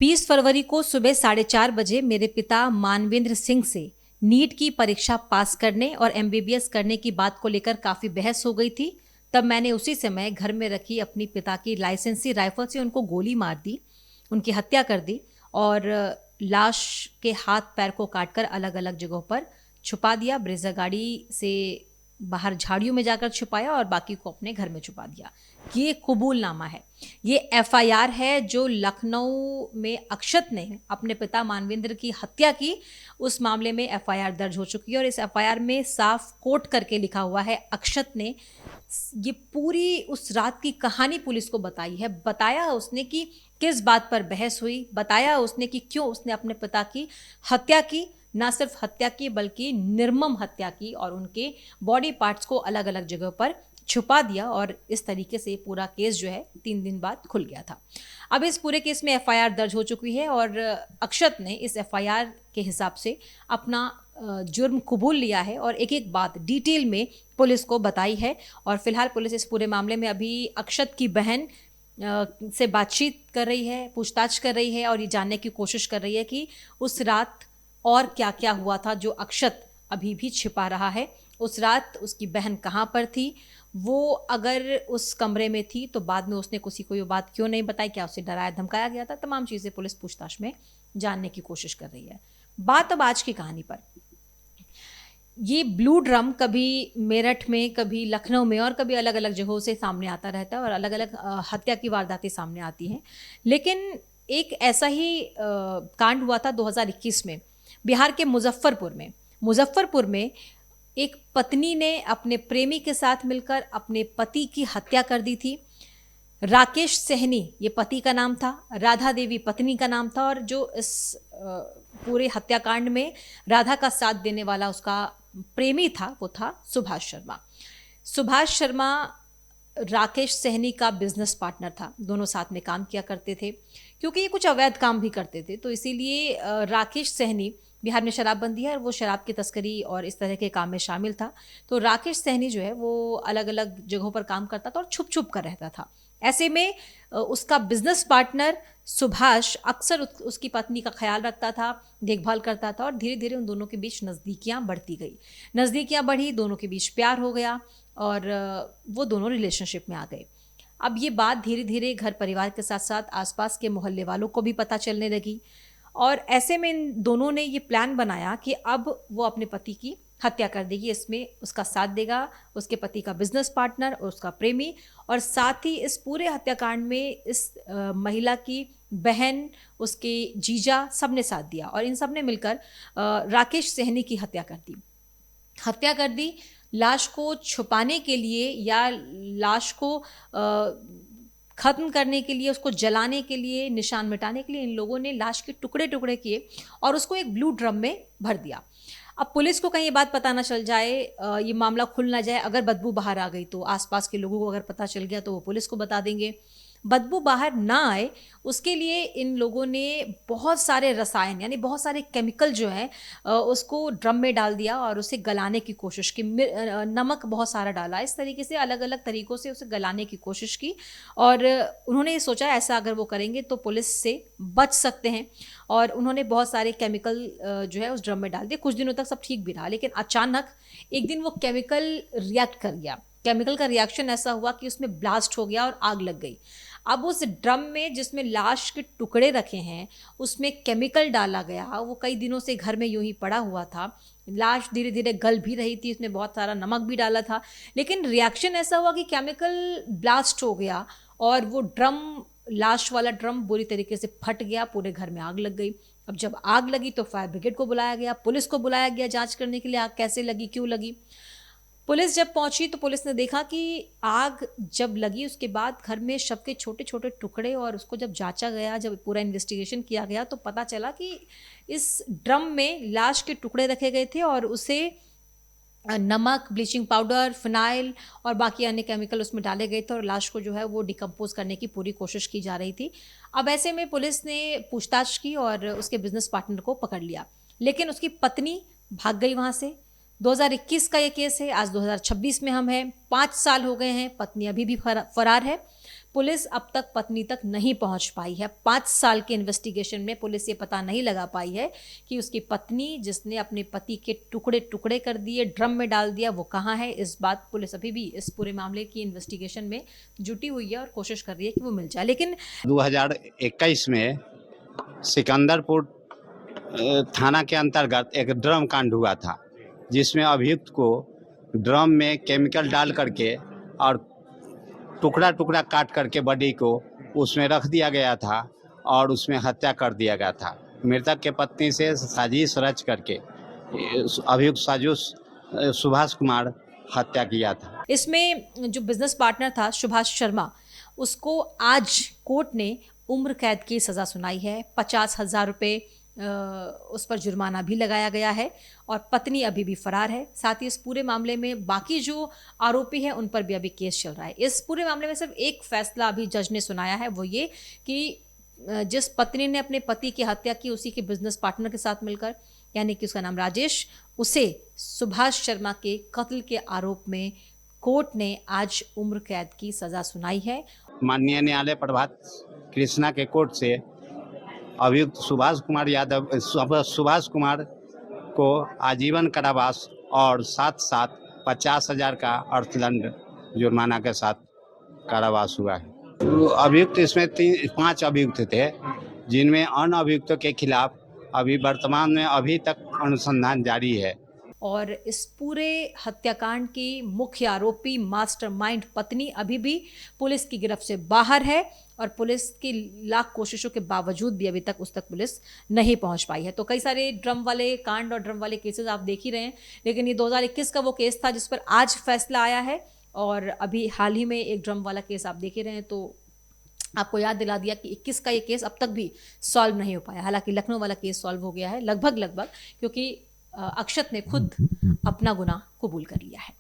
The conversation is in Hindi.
20 फरवरी को सुबह 4:30 बजे मेरे पिता मानवेंद्र सिंह से नीट की परीक्षा पास करने और एमबीबीएस करने की बात को लेकर काफ़ी बहस हो गई थी। तब मैंने उसी समय घर में रखी अपनी पिता की लाइसेंसी राइफल से उनको गोली मार दी, उनकी हत्या कर दी और लाश के हाथ पैर को काटकर अलग अलग जगहों पर छुपा दिया। ब्रेजा गाड़ी से बाहर झाड़ियों में जाकर छुपाया और बाकी को अपने घर में छुपा दिया। ये कबूलनामा है, ये एफआईआर है जो लखनऊ में अक्षत ने अपने पिता मानवेंद्र की हत्या की। उस मामले में एफआईआर दर्ज हो चुकी है और इस एफआईआर में साफ कोट करके लिखा हुआ है, अक्षत ने ये पूरी उस रात की कहानी पुलिस को बताई है। बताया उसने कि किस बात पर बहस हुई, बताया उसने कि क्यों उसने अपने पिता की हत्या की, ना सिर्फ हत्या की बल्कि निर्मम हत्या की और उनके बॉडी पार्ट्स को अलग अलग जगह पर छुपा दिया। और इस तरीके से पूरा केस जो है 3 दिन बाद खुल गया था। अब इस पूरे केस में एफआईआर दर्ज हो चुकी है और अक्षत ने इस एफआईआर के हिसाब से अपना जुर्म कबूल लिया है और एक एक बात डिटेल में पुलिस को बताई है। और फिलहाल पुलिस इस पूरे मामले में अभी अक्षत की बहन से बातचीत कर रही है, पूछताछ कर रही है और ये जानने की कोशिश कर रही है कि उस रात और क्या क्या हुआ था जो अक्षत अभी भी छिपा रहा है। उस रात उसकी बहन कहाँ पर थी, वो अगर उस कमरे में थी तो बाद में उसने किसी को ये बात क्यों नहीं बताई, क्या उसे डराया धमकाया गया था, तमाम चीज़ें पुलिस पूछताछ में जानने की कोशिश कर रही है। बात अब आज की कहानी पर। ये ब्लू ड्रम कभी मेरठ में, कभी लखनऊ में और कभी अलग अलग जगहों से सामने आता रहता है और अलग अलग हत्या की वारदातें सामने आती हैं। लेकिन एक ऐसा ही कांड हुआ था 2021 में बिहार के मुजफ्फरपुर में एक पत्नी ने अपने प्रेमी के साथ मिलकर अपने पति की हत्या कर दी थी। राकेश सहनी ये पति का नाम था, राधा देवी पत्नी का नाम था और जो इस पूरे हत्याकांड में राधा का साथ देने वाला उसका प्रेमी था वो था सुभाष शर्मा राकेश सहनी का बिजनेस पार्टनर था। दोनों साथ में काम किया करते थे। क्योंकि ये कुछ अवैध काम भी करते थे तो इसीलिए राकेश सहनी, बिहार में शराबबंदी है और वो शराब की तस्करी और इस तरह के काम में शामिल था। तो राकेश सहनी जो है वो अलग अलग जगहों पर काम करता था और छुप छुप कर रहता था। ऐसे में उसका बिजनेस पार्टनर सुभाष अक्सर उसकी पत्नी का ख्याल रखता था, देखभाल करता था और धीरे धीरे उन दोनों के बीच नज़दीकियाँ बढ़ती गई। नज़दीकियाँ बढ़ी, दोनों के बीच प्यार हो गया और वो दोनों रिलेशनशिप में आ गए। अब ये बात धीरे धीरे घर परिवार के साथ साथ आसपास के मोहल्ले वालों को भी पता चलने लगी और ऐसे में इन दोनों ने ये प्लान बनाया कि अब वो अपने पति की हत्या कर देगी। इसमें उसका साथ देगा उसके पति का बिजनेस पार्टनर और उसका प्रेमी, और साथ ही इस पूरे हत्याकांड में इस महिला की बहन, उसके जीजा, सब ने साथ दिया और इन सब ने मिलकर राकेश सहनी की हत्या कर दी। लाश को छुपाने के लिए या लाश को ख़त्म करने के लिए, उसको जलाने के लिए, निशान मिटाने के लिए इन लोगों ने लाश के टुकड़े टुकड़े किए और उसको एक ब्लू ड्रम में भर दिया। अब पुलिस को कहीं ये बात पता ना चल जाए, ये मामला खुल ना जाए, अगर बदबू बाहर आ गई तो आसपास के लोगों को अगर पता चल गया तो वो पुलिस को बता देंगे। बदबू बाहर ना आए उसके लिए इन लोगों ने बहुत सारे रसायन यानी बहुत सारे केमिकल जो हैं उसको ड्रम में डाल दिया और उसे गलाने की कोशिश की। नमक बहुत सारा डाला, इस तरीके से अलग अलग तरीक़ों से उसे गलाने की कोशिश की और उन्होंने ये सोचा ऐसा अगर वो करेंगे तो पुलिस से बच सकते हैं और उन्होंने बहुत सारे केमिकल जो है उस ड्रम में डाल दिए। कुछ दिनों तक सब ठीक भी रहा, लेकिन अचानक एक दिन वो केमिकल रिएक्ट कर गया। केमिकल का रिएक्शन ऐसा हुआ कि उसमें ब्लास्ट हो गया और आग लग गई। अब उस ड्रम में जिसमें लाश के टुकड़े रखे हैं उसमें केमिकल डाला गया, वो कई दिनों से घर में यूं ही पड़ा हुआ था। लाश धीरे धीरे गल भी रही थी, उसमें बहुत सारा नमक भी डाला था, लेकिन रिएक्शन ऐसा हुआ कि केमिकल ब्लास्ट हो गया और वो ड्रम, लाश वाला ड्रम बुरी तरीके से फट गया, पूरे घर में आग लग गई। अब जब आग लगी तो फायर ब्रिगेड को बुलाया गया, पुलिस को बुलाया गया जांच करने के लिए आग कैसे लगी, क्यों लगी। पुलिस जब पहुंची तो पुलिस ने देखा कि आग जब लगी उसके बाद घर में शव के छोटे छोटे टुकड़े, और उसको जब जांचा गया, जब पूरा इन्वेस्टिगेशन किया गया तो पता चला कि इस ड्रम में लाश के टुकड़े रखे गए थे और उसे नमक, ब्लीचिंग पाउडर, फिनाइल और बाकी अन्य केमिकल उसमें डाले गए थे और लाश को जो है वो डिकम्पोज करने की पूरी कोशिश की जा रही थी। अब ऐसे में पुलिस ने पूछताछ की और उसके बिजनेस पार्टनर को पकड़ लिया, लेकिन उसकी पत्नी भाग गई वहाँ से। 2021 का ये केस है, आज 2026 में हम हैं, 5 साल हो गए हैं, पत्नी अभी भी फरार है। पुलिस अब तक पत्नी तक नहीं पहुंच पाई है। 5 साल के इन्वेस्टिगेशन में पुलिस ये पता नहीं लगा पाई है कि उसकी पत्नी, जिसने अपने पति के टुकड़े टुकड़े कर दिए, ड्रम में डाल दिया, वो कहाँ है। इस बात पुलिस अभी भी इस पूरे मामले की इन्वेस्टिगेशन में जुटी हुई है और कोशिश कर रही है कि वो मिल जाए। लेकिन 2021 में सिकंदरपुर थाना के अंतर्गत एक ड्रम कांड हुआ था, जिसमें अभियुक्त को ड्रम में केमिकल डाल करके और टुकड़ा टुकड़ा काट करके बॉडी को उसमें रख दिया गया था और उसमें हत्या कर दिया गया था। मृतक के पत्नी से साजिश रच करके अभियुक्त सुभाष कुमार हत्या किया था। इसमें जो बिजनेस पार्टनर था सुभाष शर्मा, उसको आज कोर्ट ने उम्र कैद की सज़ा सुनाई है। 50,000 रुपये उस पर जुर्माना भी लगाया गया है और पत्नी अभी भी फरार है। साथ ही इस पूरे मामले में बाकी जो आरोपी हैं उन पर भी अभी केस चल रहा है। इस पूरे मामले में सिर्फ एक फैसला अभी जज ने सुनाया है, वो ये कि जिस पत्नी ने अपने पति की हत्या की उसी के बिजनेस पार्टनर के साथ मिलकर, यानी कि उसका नाम राजेश, उसे सुभाष शर्मा के कत्ल के आरोप में कोर्ट ने आज उम्र कैद की सजा सुनाई है। माननीय न्यायालय प्रभात कृष्णा के कोर्ट से अभियुक्त सुभाष कुमार को आजीवन कारावास और साथ साथ 50,000 का अर्थदंड जुर्माना के साथ कारावास हुआ है। अभियुक्त इसमें 5 अभियुक्त थे, जिनमें अन्य अभियुक्तों के खिलाफ अभी वर्तमान में अभी तक अनुसंधान जारी है। और इस पूरे हत्याकांड की मुख्य आरोपी मास्टरमाइंड पत्नी अभी भी पुलिस की गिरफ्त से बाहर है और पुलिस की लाख कोशिशों के बावजूद भी अभी तक उस तक पुलिस नहीं पहुंच पाई है। तो कई सारे ड्रम वाले कांड और ड्रम वाले केसेस आप देख ही रहे हैं, लेकिन ये 2021 का वो केस था जिस पर आज फैसला आया है और अभी हाल ही में एक ड्रम वाला केस आप देख ही रहे हैं। तो आपको याद दिला दिया कि 21 का ये केस अब तक भी सॉल्व नहीं हो पाया। हालांकि लखनऊ वाला केस सॉल्व हो गया है लगभग, क्योंकि अक्षत ने खुद अपना गुनाह कबूल कर लिया है।